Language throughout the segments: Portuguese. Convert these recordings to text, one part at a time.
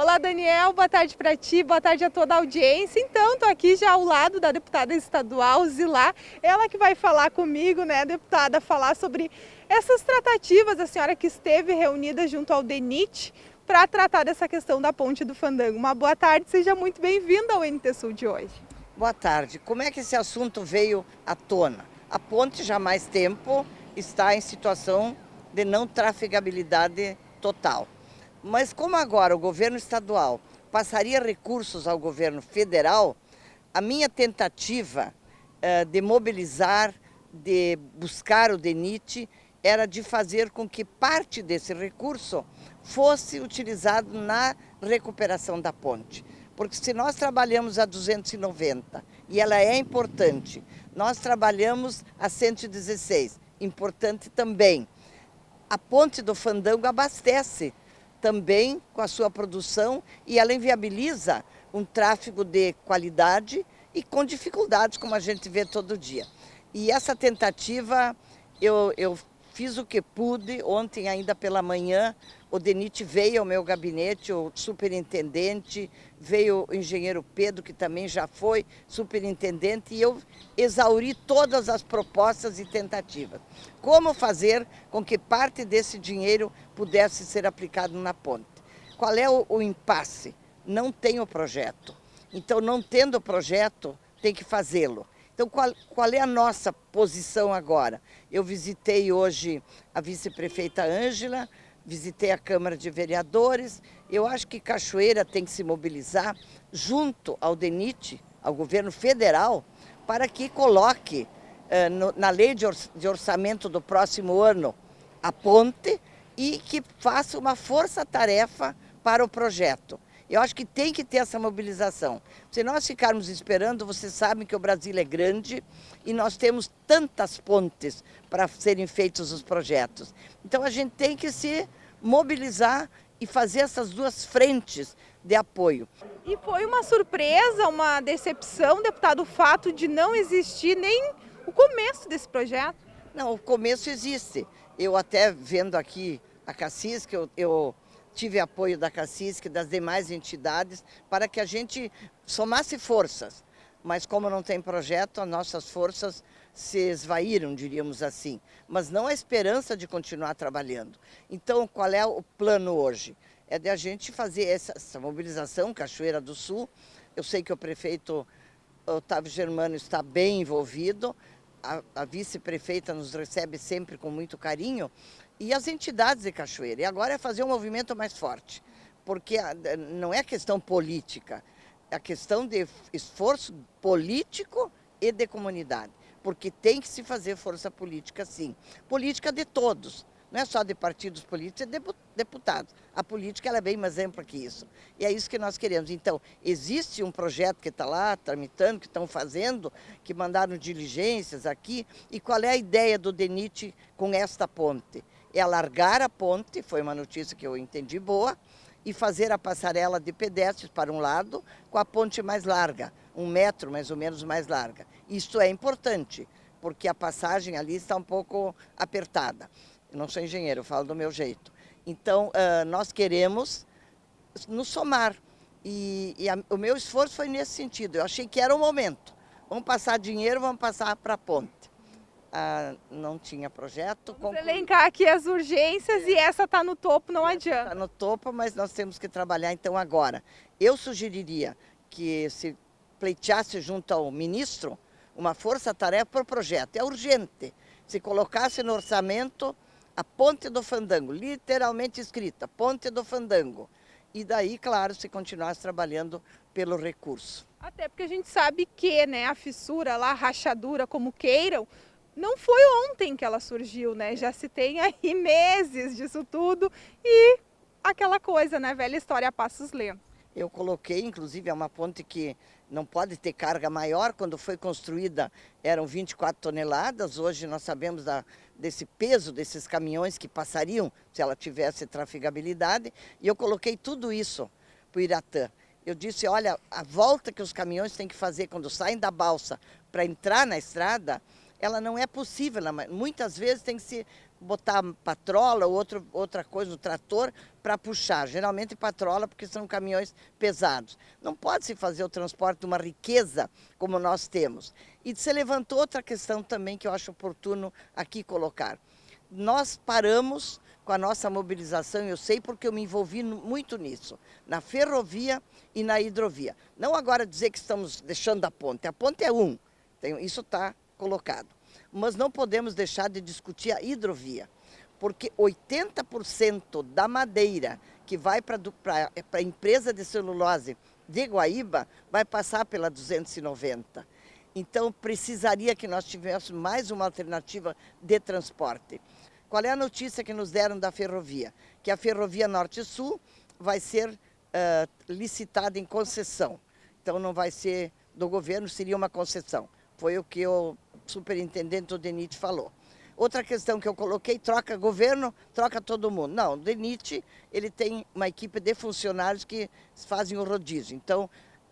Olá, Daniel, boa tarde para ti, boa tarde a toda a audiência. Então, estou aqui já ao lado da deputada estadual Zilá, ela que vai falar comigo, né, deputada, falar sobre essas tratativas, a senhora que esteve reunida junto ao DENIT para tratar dessa questão da Ponte do Fandango. Uma boa tarde, seja muito bem-vinda ao NT Sul de hoje. Boa tarde. Como é que esse assunto veio à tona? A ponte já há mais tempo está em situação de não trafegabilidade total. Mas como agora o governo estadual passaria recursos ao governo federal, a minha tentativa de mobilizar, de buscar o DENIT, era de fazer com que parte desse recurso fosse utilizado na recuperação da ponte. Porque se nós trabalhamos a 290 e ela é importante, nós trabalhamos a 116, importante também. A Ponte do Fandango abastece também com a sua produção e ela inviabiliza um tráfego de qualidade e com dificuldades, como a gente vê todo dia. E essa tentativa, eu fiz o que pude. Ontem, ainda pela manhã, o DENIT veio ao meu gabinete, o superintendente, veio o engenheiro Pedro, que também já foi superintendente, e eu exauri todas as propostas e tentativas. Como fazer com que parte desse dinheiro pudesse ser aplicado na ponte? Qual é o impasse? Não tem o projeto. Então, não tendo o projeto, tem que fazê-lo. Então, qual é a nossa posição agora? Eu visitei hoje a vice-prefeita Ângela, visitei a Câmara de Vereadores. Eu acho que Cachoeira tem que se mobilizar junto ao DENIT, ao governo federal, para que coloque na lei de orçamento do próximo ano a ponte e que faça uma força-tarefa para o projeto. Eu acho que tem que ter essa mobilização. Se nós ficarmos esperando, vocês sabem que o Brasil é grande e nós temos tantas pontes para serem feitos os projetos. Então a gente tem que se mobilizar e fazer essas duas frentes de apoio. E foi uma surpresa, uma decepção, deputado, o fato de não existir nem o começo desse projeto? Não, o começo existe. Eu até vendo aqui a Cassis, que eu tive apoio da Cassis, das demais entidades, para que a gente somasse forças. Mas como não tem projeto, as nossas forças se esvaíram, diríamos assim. Mas não a esperança de continuar trabalhando. Então, qual é o plano hoje? É de a gente fazer essa mobilização, Cachoeira do Sul. Eu sei que o prefeito Otávio Germano está bem envolvido. A vice-prefeita nos recebe sempre com muito carinho, e as entidades de Cachoeira. E agora é fazer um movimento mais forte, porque não é questão política, é a questão de esforço político e de comunidade, porque tem que se fazer força política, sim. Política de todos. Não é só de partidos políticos, é de deputados. A política ela é bem mais ampla que isso. E é isso que nós queremos. Então, existe um projeto que está lá, tramitando, que estão fazendo, que mandaram diligências aqui. E qual é a ideia do DENIT com esta ponte? É alargar a ponte, foi uma notícia que eu entendi boa, e fazer a passarela de pedestres para um lado, com a ponte mais larga, 1 metro mais ou menos mais larga. Isso é importante, porque a passagem ali está um pouco apertada. Eu não sou engenheiro, eu falo do meu jeito. Então, nós queremos nos somar. O meu esforço foi nesse sentido. Eu achei que era o momento. Vamos passar dinheiro, vamos passar para a ponte. Não tinha projeto. Vamos elencar aqui as urgências e essa está no topo, não adianta. Está no topo, mas nós temos que trabalhar então agora. Eu sugeriria que se pleiteasse junto ao ministro uma força-tarefa para o projeto. É urgente. Se colocasse no orçamento a Ponte do Fandango, literalmente escrita, Ponte do Fandango. E daí, claro, se continuasse trabalhando pelo recurso. Até porque a gente sabe que, né, a fissura lá, a rachadura, como queiram, não foi ontem que ela surgiu, né? Já se tem aí meses disso tudo e aquela coisa, né, velha história a passos lentos. Eu coloquei, inclusive, é uma ponte que não pode ter carga maior. Quando foi construída eram 24 toneladas, hoje nós sabemos desse peso desses caminhões que passariam se ela tivesse trafegabilidade. E eu coloquei tudo isso para o Iratã. Eu disse, olha, a volta que os caminhões têm que fazer quando saem da balsa para entrar na estrada, ela não é possível. Muitas vezes tem que se botar patrola ou outra coisa no trator para puxar. Geralmente patrola porque são caminhões pesados. Não pode se fazer o transporte de uma riqueza como nós temos. E se levantou outra questão também que eu acho oportuno aqui colocar. Nós paramos com a nossa mobilização, eu sei porque eu me envolvi muito nisso, na ferrovia e na hidrovia. Não agora dizer que estamos deixando a ponte é isso está colocado. Mas não podemos deixar de discutir a hidrovia, porque 80% da madeira que vai para a empresa de celulose de Guaíba vai passar pela 290. Então, precisaria que nós tivéssemos mais uma alternativa de transporte. Qual é a notícia que nos deram da ferrovia? Que a ferrovia Norte-Sul vai ser licitada em concessão. Então, não vai ser do governo, seria uma concessão. Foi o que o superintendente, o DENIT, falou. Outra questão que eu coloquei, troca governo, troca todo mundo. Não, o DENIT, ele tem uma equipe de funcionários que fazem o rodízio. Então,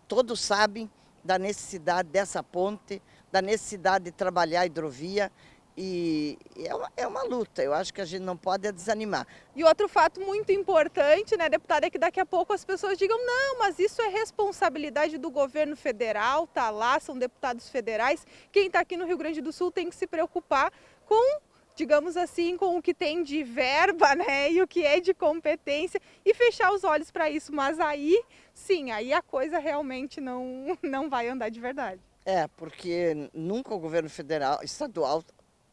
todos sabem da necessidade dessa ponte, da necessidade de trabalhar a hidrovia. E é uma luta, eu acho que a gente não pode desanimar. E outro fato muito importante, né, deputada, é que daqui a pouco as pessoas digam, não, mas isso é responsabilidade do governo federal, tá lá, são deputados federais. Quem está aqui no Rio Grande do Sul tem que se preocupar com, digamos assim, com o que tem de verba, né, e o que é de competência e fechar os olhos para isso. Mas aí, sim, aí a coisa realmente não vai andar de verdade. Porque nunca o governo estadual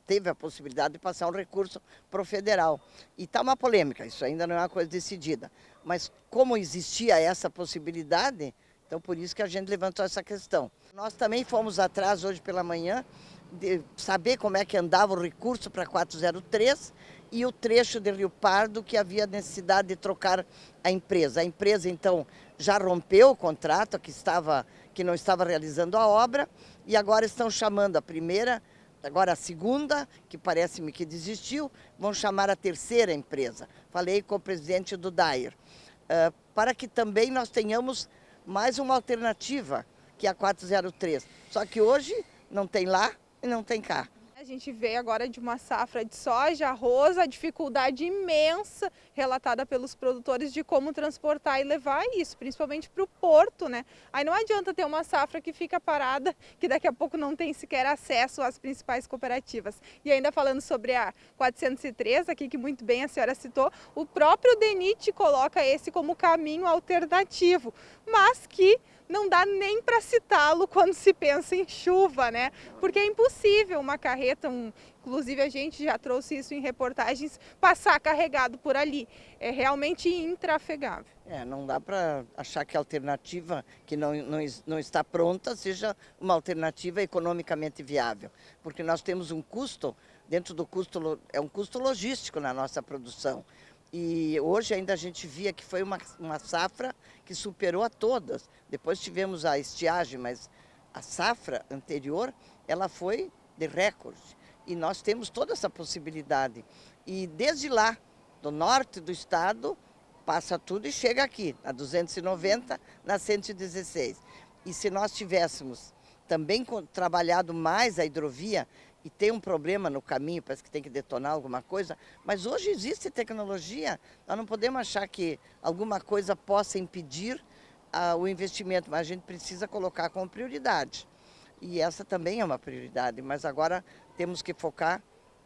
teve a possibilidade de passar um recurso para o federal. E está uma polêmica, isso ainda não é uma coisa decidida. Mas como existia essa possibilidade, então por isso que a gente levantou essa questão. Nós também fomos atrás hoje pela manhã de saber como é que andava o recurso para 403 e o trecho de Rio Pardo que havia necessidade de trocar a empresa. A empresa, então, já rompeu o contrato que não estava realizando a obra e agora estão chamando a primeira. Agora a segunda, que parece-me que desistiu, vão chamar a terceira empresa. Falei com o presidente do DAIR, para que também nós tenhamos mais uma alternativa, que é a 403. Só que hoje não tem lá e não tem cá. A gente vê agora de uma safra de soja, arroz, a dificuldade imensa relatada pelos produtores de como transportar e levar isso, principalmente para o porto, né? Aí não adianta ter uma safra que fica parada, que daqui a pouco não tem sequer acesso às principais cooperativas. E ainda falando sobre a 403, aqui que muito bem a senhora citou, o próprio DENIT coloca esse como caminho alternativo, mas que não dá nem para citá-lo quando se pensa em chuva, né? Porque é impossível uma carreta, inclusive a gente já trouxe isso em reportagens, passar carregado por ali. É realmente intrafegável. Não dá para achar que a alternativa que não está pronta seja uma alternativa economicamente viável. Porque nós temos um custo, dentro do custo, é um custo logístico na nossa produção. E hoje ainda a gente via que foi uma safra que superou a todas. Depois tivemos a estiagem, mas a safra anterior, ela foi de recorde. E nós temos toda essa possibilidade. E desde lá, do norte do estado, passa tudo e chega aqui, na 290, na 116. E se nós tivéssemos também trabalhado mais a hidrovia, e tem um problema no caminho, parece que tem que detonar alguma coisa, mas hoje existe tecnologia, nós não podemos achar que alguma coisa possa impedir o investimento, mas a gente precisa colocar como prioridade. E essa também é uma prioridade, mas agora temos que focar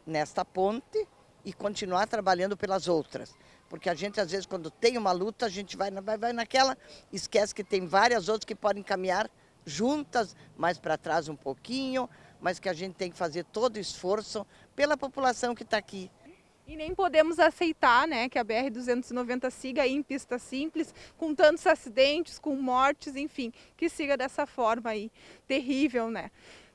nesta ponte e continuar trabalhando pelas outras. Porque a gente, às vezes, quando tem uma luta, a gente vai naquela, esquece que tem várias outras que podem caminhar juntas, mais para trás um pouquinho, mas que a gente tem que fazer todo o esforço pela população que está aqui. E nem podemos aceitar, né, que a BR-290 siga aí em pista simples, com tantos acidentes, com mortes, enfim, que siga dessa forma aí, terrível, né?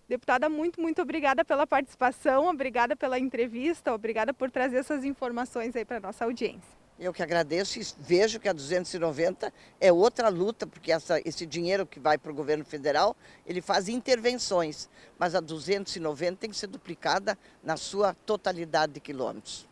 Deputada, muito obrigada pela participação, obrigada pela entrevista, obrigada por trazer essas informações aí para a nossa audiência. Eu que agradeço e vejo que a 290 é outra luta, porque esse dinheiro que vai para o governo federal, ele faz intervenções, mas a 290 tem que ser duplicada na sua totalidade de quilômetros.